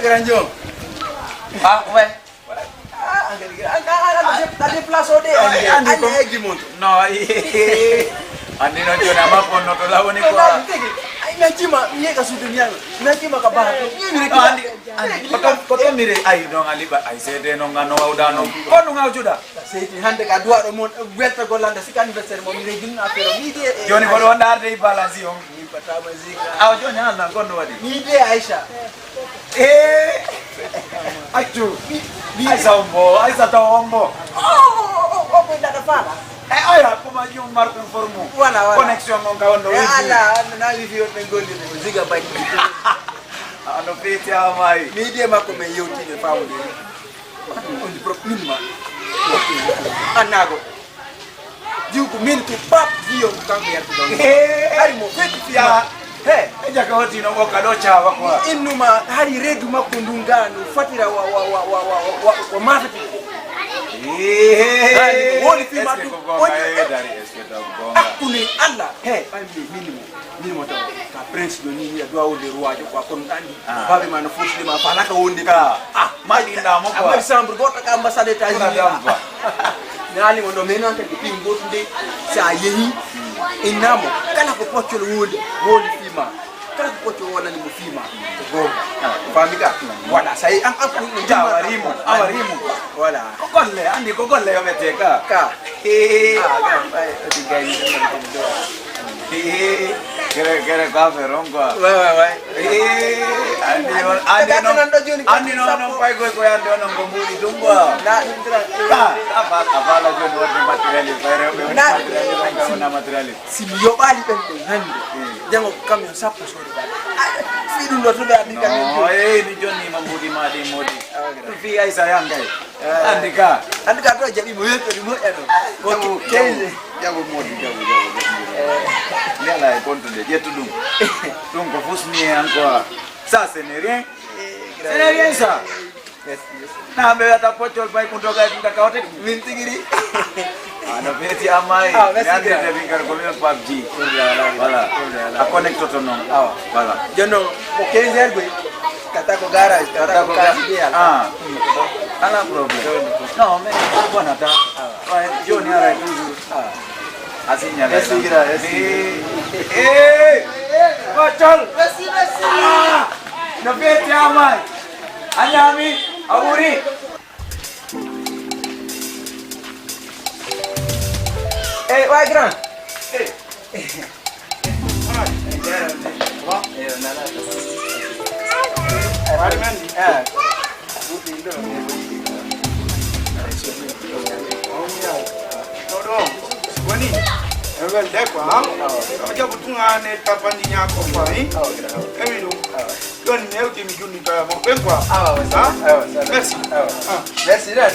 Granjo. Ah, ouais. Tadi place ode. Andi monto. No, andi no jona mapo no to lawo ni kwa. Ngachima nyeka sudunia. Ngachima kabah. Andi koto mire ai no ngaliba ai sede no ngano udano. Kono ngau juda. Seti hande ka dua do mon welta golanda sikani beser mo mire gin afero ni de. Joni ko wonda arde balance yo. Ni pata mazika. Aw joni anda gono wadi. Ni de Aisha. Achu. Aisha ombo, Aisha to ombo. Oh, benda da fala. Aya kuma yung marco informo. Wala. Connection mo ka wondo. Ala, na wifi yo tengoli ni gigabyte. Ano piti amai. Media mako me yoti ni fawo ni. On prop minima. Anago. Diuko mintu pap dio kangi ya tudongo. Hari mo fiti ya. Hey, eja ka wati no boka do chawa kwa. Inuma hari redu makundungano fatira wa mafiti. Woni fi matu. Akuni Allah. Hey, minimo to. Ka prince do ni ya do awde ruwajo kwa kontandi. Babe man fusi ma falaka wondi ka. Mali ndamo kwa. Ambassade gota ka ambassade États-Unis. Nali mo do menon ke pi ngotunde sa yehi. Inamo kala ko pochol wodi fima kala ko pochol wala ni mo fima go famika wala sai am ku jawarimo awarimo wala ko golle andi ko golle yo meteka ka ay digai kere ka ferongwa wai andi no pai ko andi no ngomuri dungwa na indra abala joni wadi material fere na material simyo bali pente hande jango kamyo sapo sori bali fidu ndo tuda andika ni joni mambudi madi modi fi ai sayanga andika to jabi mo yeto di mo eno ko kenze jago modi Liala konto de jetu dung ko fusni anko sa senerien sa na be ata pochol pai kuntoka ndakaote mintigiri ana beti amai yande de bingar ko le PUBG wala a connect to no wala jono ko kenzer go kata ko garage kata ko dia ala problem no me bona ta joni ara tuju asinya bocol besi no beti amai anyami awuri why gran Well, that's why I'm just putting on a tapani yako kwa hii. Don't know if you need to have a kwa. Merci. Merci that.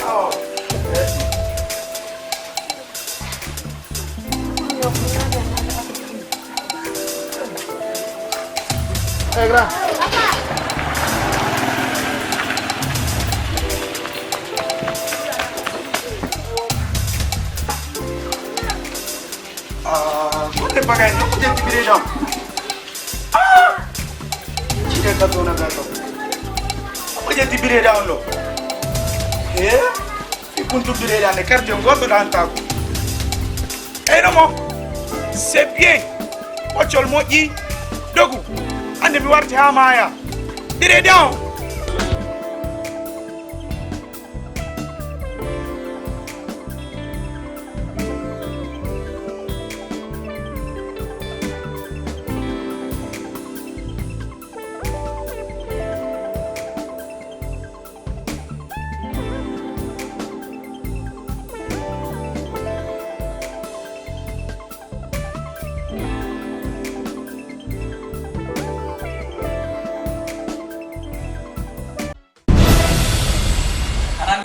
Hey, gran. Kone pakai no kuje tibire dam. Chide ka dona gato. Kuje tibire dam lo. Ikuntu tibire dam ne carte ngoto dan taku. No mo. C'est bien. Ochol moji dogu. Ande mi warti ha maya. Dire dam.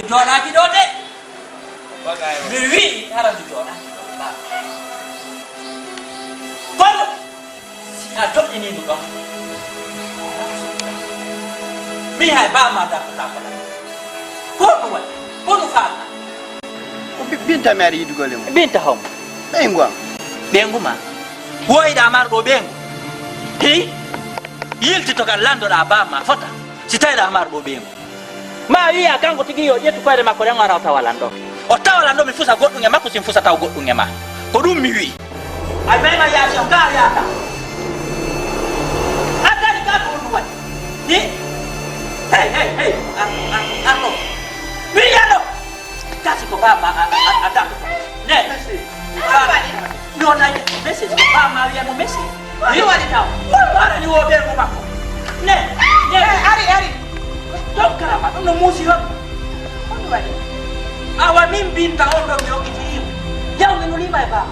Jodoh ki dote. Miri haram jodoh. Bon. Si adop ini nuka. Mi hai ba ma da pata pata. Ko wa. Ko no fa. Binta mari dugole mo. Binta hom. Bengwa. Bengu ma. Woi da mar go bengu. Hi. Yilti to kan lando da ba ma fota. sitaila amar bobengo ma iya kango tigiyo jetu kware makore ngara tawalando o tawalando mifusa goddu ngema ko simfusa taw goddu ngema ko dum mi wi ay mayma ya shonka ya ta atari ka ko dum wadi ni hey ako mi yano kasi ko baba ada ne no na message ko ba ma ya no message ni wadi taw wala ni wo be ko ba ne ari dokara ba no musi yo ono wadi awa mimbinta ondo myokiti yao neno lima ba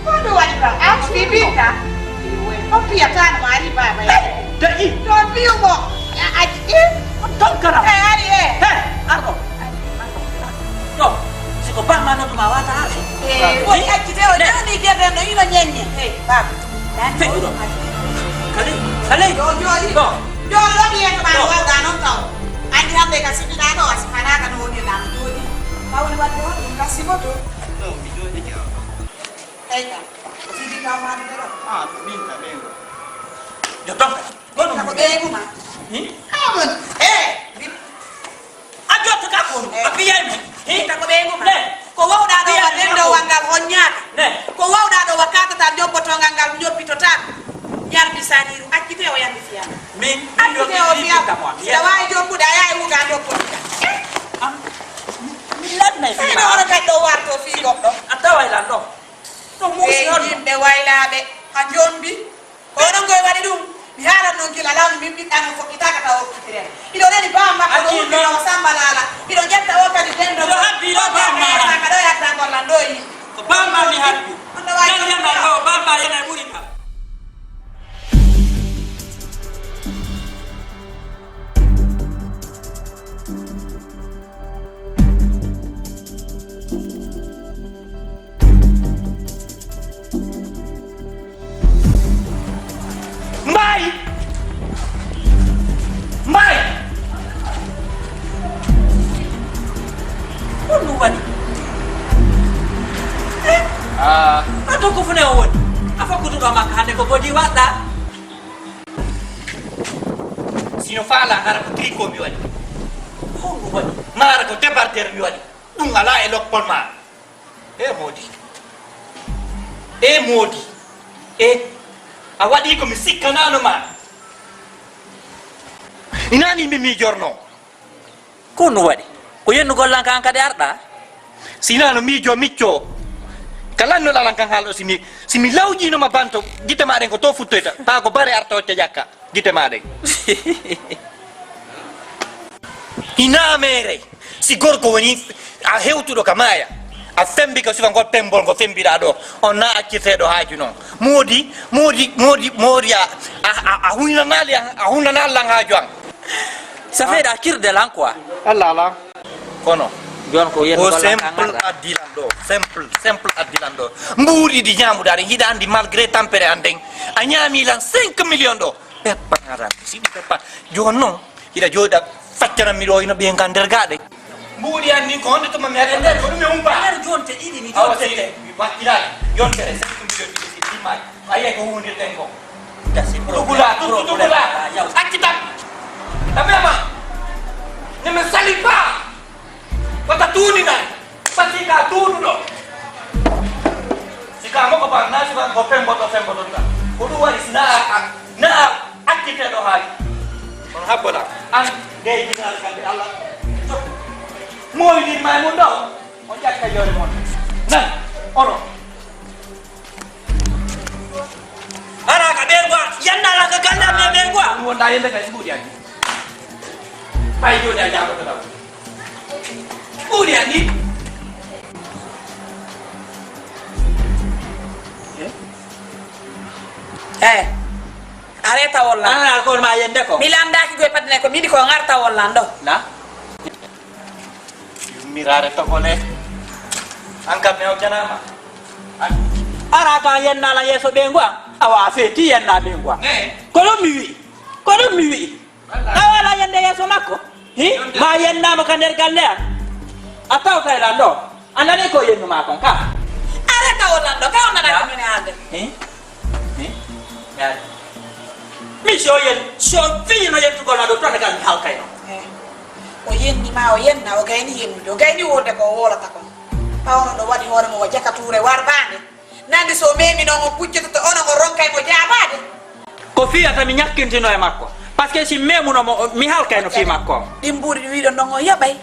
ono wadi ba ax bibinta opi atana mali baba dai don't be mo dokara ari ardo no siko ba mano tumawata ale wo akiteo nani gebe no ina nyenye baba dan do kale do lo dia ba wa dano tao andi hande kasibi dano asifana kana woni na mtoni kauli watu kasimoto no video hiyo eka sidi kama ndio binta bengo yo toka gono ko bengo ma amon ajo toka ko apiya mi ta ko bengo ma ko wawda do wadendo wangal honyaka ko wawda do wakata ta jobbo to ngal njopito ta yar bisaniru akite o yandi fiya min akite o fiya da way jobbu da yaay wuga do ko milad nay fi ma ora kaddo warto fi goddo atawa ila do to musi on be waylabe ha jombi ono ngoy wadi dum mi hala non kila lawn mi tan ko kitaka ta o kitire ido neni bamba ko do no sambalala ido jetta o kadi dendo do habbi do bamba ka do yatta ko landoi ko bamba mi habbi dan yana do bamba yana burika Mai Ono wadi Ato ko fune won afa kudu ga makane ko bodi wada sino fala ara ko triko mi wadi ono wadi mara ko departer mi wadi dum ala e lokpon ma modi awadi ko mi sikkana no ma inani mimi jorno kono wadi ko yenno gollan kan kade arda sinano mijo micco kala no lalan kan halo simi lawji no mabanto gite maden ko to futtoyta ta ko bare arta o jakka gite maden ina mere si gorko woni a hewtudo kamaya a fembi ko sifa ngol pembol ko fembira do on na accitedo haaju non modi a hunna nali a hunna nalla haaju an ça fait d'acquérir de l'an quoi Allah kono jon ko yen ko simple adilando mburi di nyamu dari hidandi malgré tempéré andeng a nyami lan 5 millions do peppa ngara si peppa jon non ida joda faccana mi do ina bien kandergade mburi anni ko honde to ma mere nder ko dum umba er jon te idi mi do te mi battira jon te 5 millions di mai aye ko hunde tenko dasi problema ya akita tamama nimesalipa watatuni na patika tunu do sikamo ko bang nasi bang ko fembo ta kudu wari na akite do hari on habola an de dinal kan Allah moy ni may mo do on jakka yore mon nan ono ara ka berwa yanna la ka ganda me berwa won da yende kay sibudi ani bay do da jabo to Udah nih. Areta walla. Ana ko ma yende ko. Milam daki go padne ko midi ko ngarta walla ndo. Na. Mirare to kole. Angkat me o janama. Ara ka yenna la yeso bengwa. Awa feti yenna bengwa. Ko lo miwi. Awala yende yeso makko. Ma yenna mo kander galle. Atau Thailand anane ko yenu ma kon ka areta Orlando ka ona da kamene ande ya mi so fino yen to gona do to kan halkay no o yenni ma o yenna o gayni yenni o gayni wonde ko wolata ko pawno do wadi hoore mo o jakature warbande nande so memi non o puccoto to ono o ronkay mo jaabade ko fiyata mi ñakkintino e makko parce que si memuno mi halkay no fi makko dimbuudi wiido non o yabay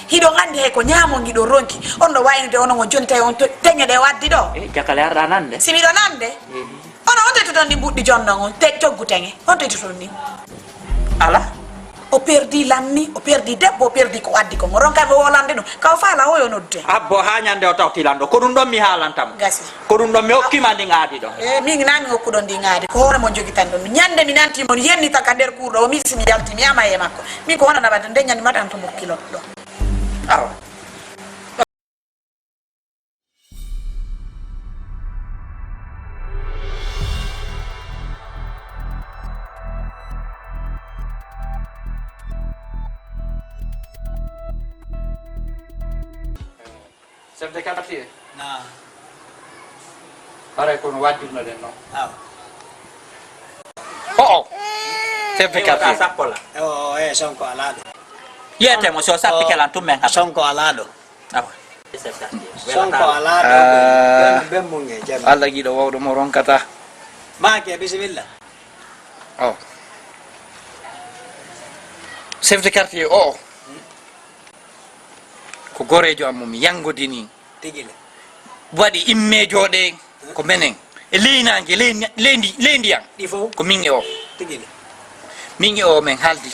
hido ngandi hay ko nyaamo ngido ronki on do waynide ono ngo jonta on teñede waddi do jakale arda nande simi do nande ono on teto don dimbuudi jonno on te joggu tenge on teto ton ni ala o perdi lammi o perdi debbo o perdi ko addi ko ronka be wolande no kaw faala hoyo nodde abbo ha nyande o tawtilando ko dum don mi halantam gasi ko dum don mi hokkima ndi ngaadi do mi ngi hokku don ndi ngaadi ko hoore mo jogi tan don nyande mi nanti mon yenni taka der kurdo o mi simi yalti mi ama e makko mi ko wona nabade ndenyani matan to mokkilo do aw chef de quartier Nah. pare kono wajjurno den non Aw. oh chef de quartier sappola Oh, Sonko alado. yete mo so sappi kelan tummen ha Sonko alado. awa Sonko alado. Ben munge jam. Allah giɗo wawɗo mo ronkata Make bismillah. o chef de quartier o ko gorejo am mi yangodini Tigile. waɗi immejoɗe ko menen e leynague leydi yan Difo. ko min e o Tigile. min e o men haaldi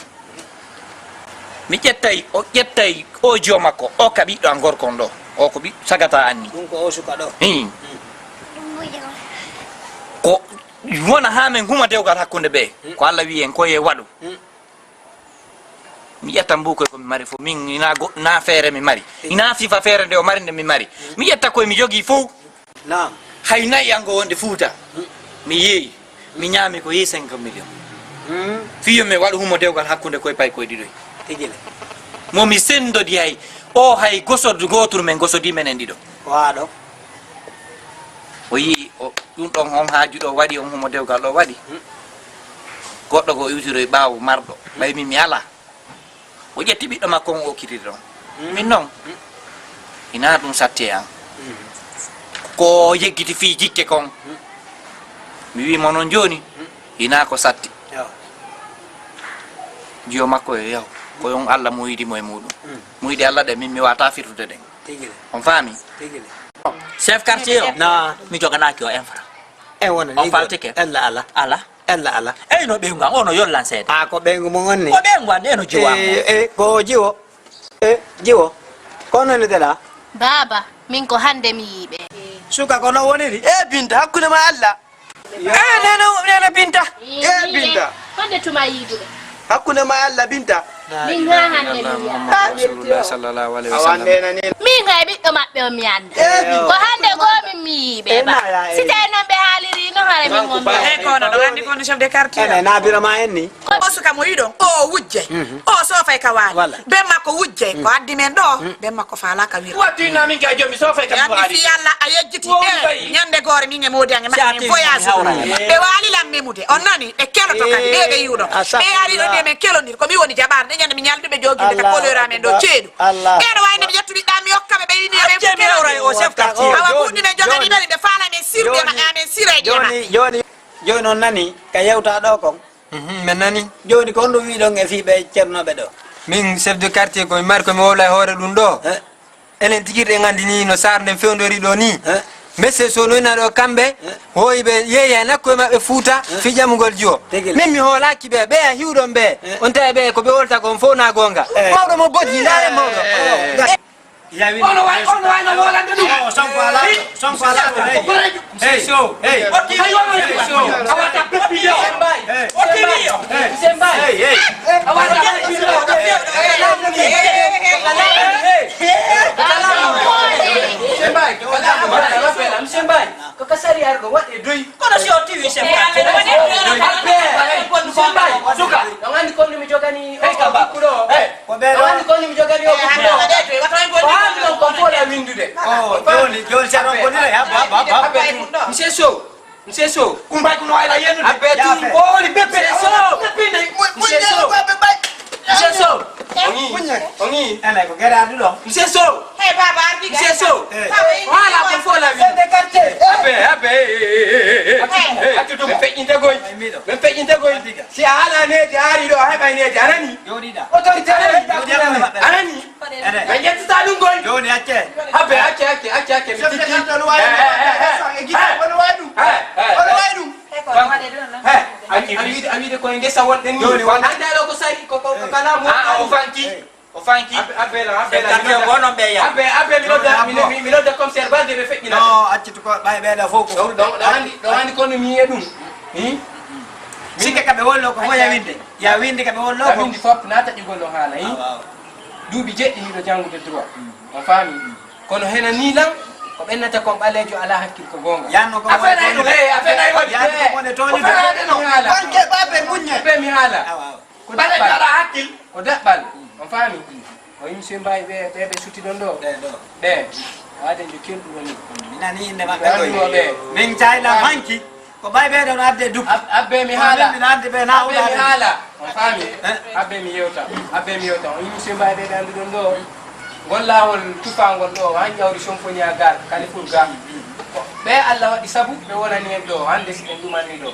mi ƴettay o ƴettay o jo makko o ka ɓiɗɗo an gorkon ɗo o ko sagata anni Dum ko osuka do. ko wona ha men huma dewgal hakkude ɓe ko Allah wi en koye waɗu mi ƴetta mbukoy komi mari fo min na feere mi mari ina fifa feere nde o mari nde mi mari mi ƴetta koye mi jogui fof Naam. hay nayi an go wonde Fuuta mi yeeyi mi ñaami ko yeeyi 5 millions fiyo mi waɗa humo dewgal hakkude koye pay koye ɗiɗoy Tigile. momi sendodi hay o hay gosorde gotour men gosodi men en ɗiɗo Waado. o yii ɗum ɗon on haaju ɗo waɗi on humo dewgal ɗo waɗi goɗɗo ko iwtiroye ɓaawo marɗo ɓaymi mi ala o ƴetti ɓiɗɗo makko on o okkitiri ɗon min noon ina ɗum satti e an ko yeggiti fi jikke kon mi wimo noon joni ina ko satti Yo. jiyo makko e yaw ko on Allah muyidimo e muɗum muyidi Allah ɗe min mi wata firtude ɗen Tigile. on faami Tigile. chef quartier o Na. mi joganaki o infra E wona On faltike? Alla ala. ala Alla ala. ey no ɓe ngan ono yollan seede Ah ko bengu mo ngonni. ko ɓe ngan eno jiwa Ko jiwo. Jiwo. Kono ni dela. Baba, min ko hande mi yiɓe. Suka kono woniri. Binta hakkude ma Allah nena Binta Binta Hande tuma yiɓuɓe. hakkude ma Allah Binta Min ha hande mi yiya. Rasulullah sallallahu alaihi awande wasallam nani Min kay ɓiɗɗo maɓɓe o mi anda. Ko hande gomin mi yiɓe ba. Si tawi noon ɓe haaliri no hare min gonɓe. e kono do andi kono chef de quartier Ene nabira ma en ni. o suka mo yiɗon o wujje o sofay ka waali Walla. be makko wujje ko addi men ɗo be makko faala ka wir wattina min ka jomi sofay kam yandi fi yalla a yejjiti e ñande goore min e modi ange makko min voyage ɓe waali lam memude on nani e keloto kadi ɓe ɓe yiwɗo ɓe ari ɗo nde men kelondir komi woni jaɓarde ñande mi ñalduɓe joginde ka kolera men ɗo ceeɗu ɓeɗo wayde mi ƴettu ɓiɗɗa mi hokkaɓe ɓe yini ɓe o chef quartier awa ɓuɗɗine jogani ɗoni ɓe faala men sirde ma amen sireje ma Joni on nani ka yewta ɗo kon. men nani Joni ko ɗum wiɗon e fiɓe ceernoɓe ɗo. min chef de quartier komi mari komi wowla e hoore ɗum ɗo Eh. enen tigirɗe gandini no sar nden fewdori ɗo ni Eh. messe so noyna ɗo kamɓe hoyiɓe yeeyi e nakkoye maɓɓe Fuuta fijamugol jiyo Tigil. min mi hoolaki ɓe ɓeya hiwɗon ɓe on tawi ɓe koɓe wolta kon fof na gonga mawɗo mo bojji ndare mawɗo ono wayno wolande ɗum Sonko alado. Sonko alado. Hey so. Hey. awata peppiyo o timiyo kono si o tiwi chef quartier Ko ɓe ɗo. Joni seɗon ko dire. monsieur Sow Mseso. Kumbai kuno ila yenu. Abe tu ngoli bepe. Mseso. Mseso. Ongi. Ana ko gara dulu. Mseso. Hey baba, arbi ga. Mseso. Wala ko fo la vi. Abe. Atutu me fe inte goy. Me fe inte goy. Si ala ne jari do hay bay ne jarani. Jodi da. Autorité anani. Kanya tsalu goy. Jodi ache. Abe ake. Ami de ko ngesa wonde ni. Anda lo ko sari ko kala mo. Ofanki. Abela. Wono be ya. Abe mi lo da conservar de fe ni. No, ache to ko bay be da foko. Do andi ko mi edum. Sike kabe wollo ko ya winde. Ya winde kabe wollo ko. Windi fop nata digol lo hala yi. Duubi jeddi ni do jangude droit. On fami. Kono hena ni lan ko bennata ko balejo ala hakkil ko gonga. Yanno ko afena ay wadi. Yanno ko ne toni do. Banke babe munye. Be mi hala. Ko balejo ala hakkil. Ko dabbal. On fami. O yimse mbay be suti don do. Be. Wade jo keldu woni. Minani inde mabbe do. Min tayla banki. Ko bay be don adde dub. Abbe mi hala. Min adde be na Abbe mi hala. On fami. Abbe mi yewta. O yimse mbay be dandu don do. Golla won tufangol do han jawri somfoni agal kalifur ga be Allah wadi sabu be wonani en do hande si en dumani do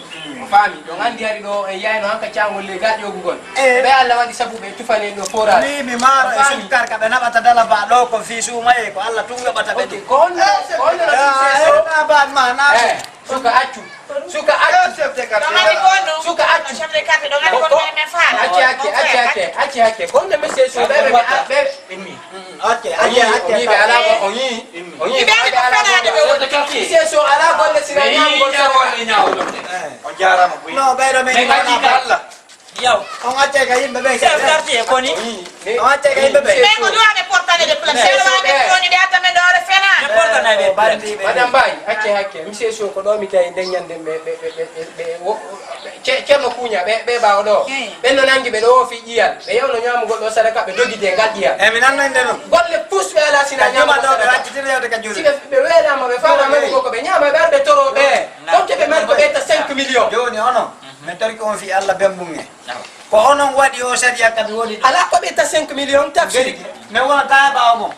fami do ngandi ari do en yayno hanka ciangol le gadio gugol be Allah wadi sabu be tufani do fora ni mi mara e sukar ka be nabata dala ba do ko fi sumaye ko Allah tunga bata be ko on na ba mana suka accu suka accu Chef de carte do ngani ko me fala. Ake konde message so be mi Oke, Onyi be ala ko onyi be ala de be wota kaki. So ala golle sina nyam gol o jara mo no be do me ni Allah. Yow on atte ka yimbe be chef quartier ko ni on atte ka yimbe be Be ko do ane portale de place do ane ko ni de atame do re fena. ne portale be madam bay ake mi so ko do mi tay denyande be no kunya be ba do be no nangi be do fi jiyal be yow no nyamu goddo sadaka be dogi de gaddiya e mi nan nan de no golle pus be ala sina nyama do be wacci tire de ka juri be wela ma be fala ma ko be nyama be arbe toro be ko te be mar ko be ta 5 millions joni ono me tori ko fi Allah bembunge ko onon wadi o sadi akabi wodi ala ko be ta 5 millions taxi me wona ta ba mo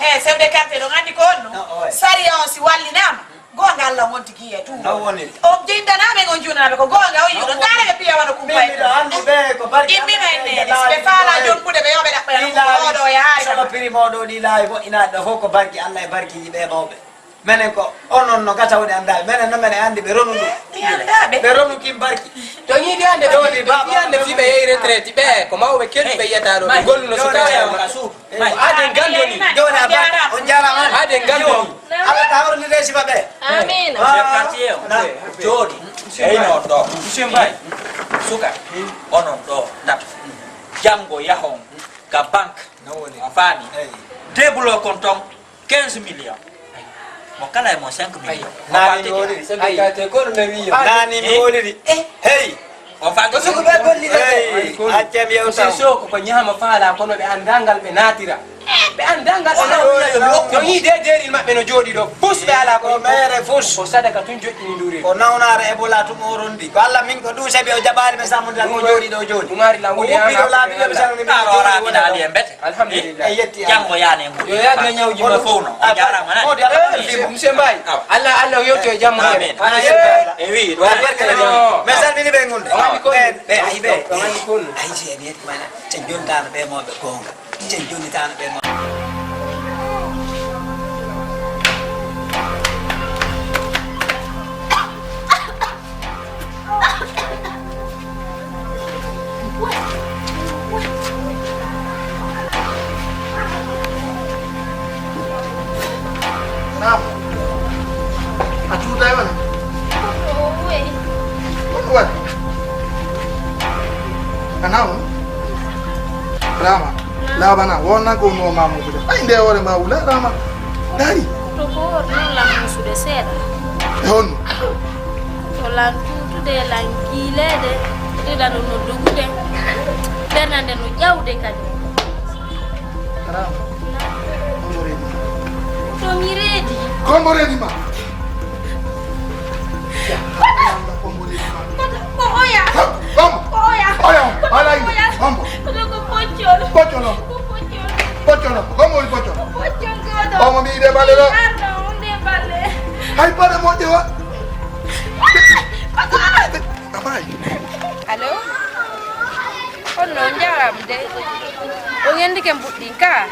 Chef de carte do ngani ko no. Sari on si wallinama. Gonga Allah wonti kiye tu. No woni. O jinda na me gonjuna na ko gonga o yudo dare be piya wana kumpai. Mi da andi be ko barki. Immi ne be fala jon bude be yobe da ko no do ya hay. Sama piri modo di lay bo ina da hoko barki Allah e barki be bawbe. Menen ko onon no gata woni anda menen no menen andi be ronu be ronu kim barki to ni di ande do ni ba ande fi be yere retraite be ko mawo be kelbi be yata do gollu no suka ya kasu ade gando ni do na ba on jara man ade gando ni ala tawro ni resi babe Amin. na jodi eino do sembay suka onon do tap jango yahon ka bank no woni afani debulo konton 15 millions mo kala mo 5 millions nani woni ay ka te ko no wi yo nani mi woni di hey o fango ko suko be golli de acce mi yewta so ko nyama fala ko no be andangal be natira be andangal no ni de mabbe no jodi do pus be ala ko mere fus ko sadaka tun jodi ni nduri ko nawnara e bola to morondi ko Allah min ko du sabi o jabari me samudal ko jodi do jodi umari la ngudi ama la bi be samni mi ora mi dali embete alhamdulillah jango yane mo yo ya ga nyawji ma fono jara mana o di Allah monsieur mbay Allah yoto jamu amen e wi do me salmini be ngunde be ay be ngani kun ay je be mana ten jonta be mo be gonga ten joni tan be mo Rama, labana, wona ko no mamu ko. Ay nde wore ma wula Rama. Dari. To ko non la musu de seda. Hon. To la tutu de langile de la no dugude. Bernande no jawde kadi. Rama. To mi redi. Kombo redi ma. Oya. Oya. Oya, ala ini. Mambo. Kutoka pocholo. Pocholo. Pocholo. ¿Cómo el pocholo? Pocholo. Vamos mi de vale lo. Ano, de vale. Hay para mo de wa. Abai. Halo. Ono njaram de. Ongen di kembut dingka.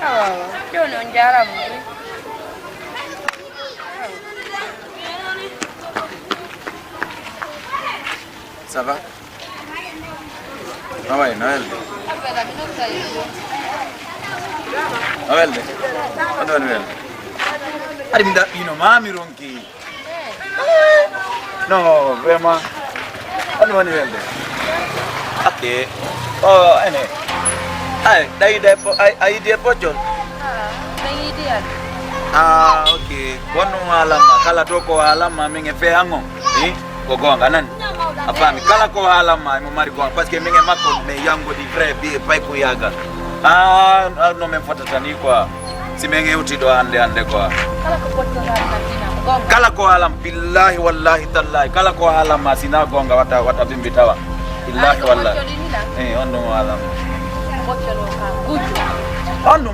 Oh, jono njaram. Ça va? Ah ouais, Noël. Noël. Ano Noël? Ari minda ino mami ronki. No, vraiment. Ano Noël? Okay. Oh, ene. Ay, dai dia pocol. Mengi dia. Ah, okay. Kono alama, kala toko alama minge fe ango. Gogonga nan. Apa mi kala ko alama mo mari gonga parce que minge makko me yango di frère bi pay ko yaga. Ah, no me fota tani kwa. Si minge utido ande kwa. Kala ko pocol na tina gonga. Kala ko alam billahi wallahi tallahi kala ko alam masina gonga wata bimbitawa. Billahi wallahi. Ono alam. Pocol ka. Guju. Ono.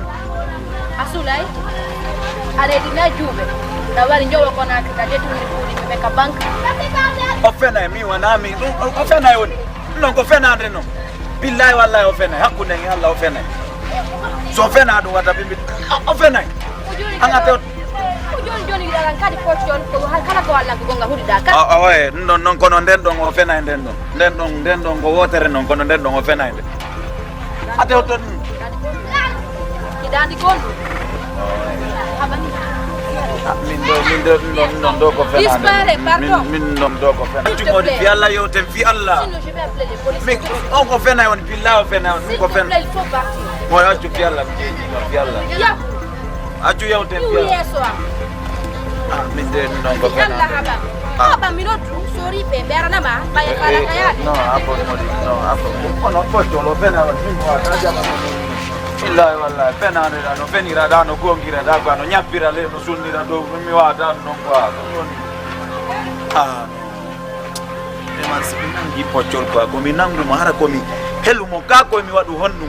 Asulai. Ada dina jube. Nawari njowo kona kitajetu ni nimeka bank. Ofena mi wanami. Ofena yoni. No ko fena andre no. Billahi wallahi ofena. Hakuna ngi Allah ofena. So ofena do wata bimbi. Ofena. Angate Joni dalang kadi pocol ko kala ko Allah gonga hudi daka. Awe non kono ndendo ofena ndendo. Ndendo go wotere non kono ndendo ofena ndendo. Ate oton. Kidandi kondo. Habani. Min do ko fena. Dispare, pardon. Min do ko fena. Tu mo di Allah yo tem fi Allah. Sinon je vais appeler les policiers. Mais on ko fena yon billahi fena on ko fena. Il faut partir. Mo yo tu fi Allah mjeji fi Allah. Ya. Aju yo tem fi Oui, Allah. eso. Ah min de non ko fena. Allah haba. Haba minotu sorry pe bera na ma pa para kaya. No, hapo mo di. No, hapo. Kono pocho lo fena wa timu ataja na Wallahi wallahi pena nda no fenira da no gongira da kwa no nyapira le no sunira do mi wa da no kwa ah e man sibinangi pochol kwa ko mi nangu mahara ko mi helu mo ka ko mi wadu honnu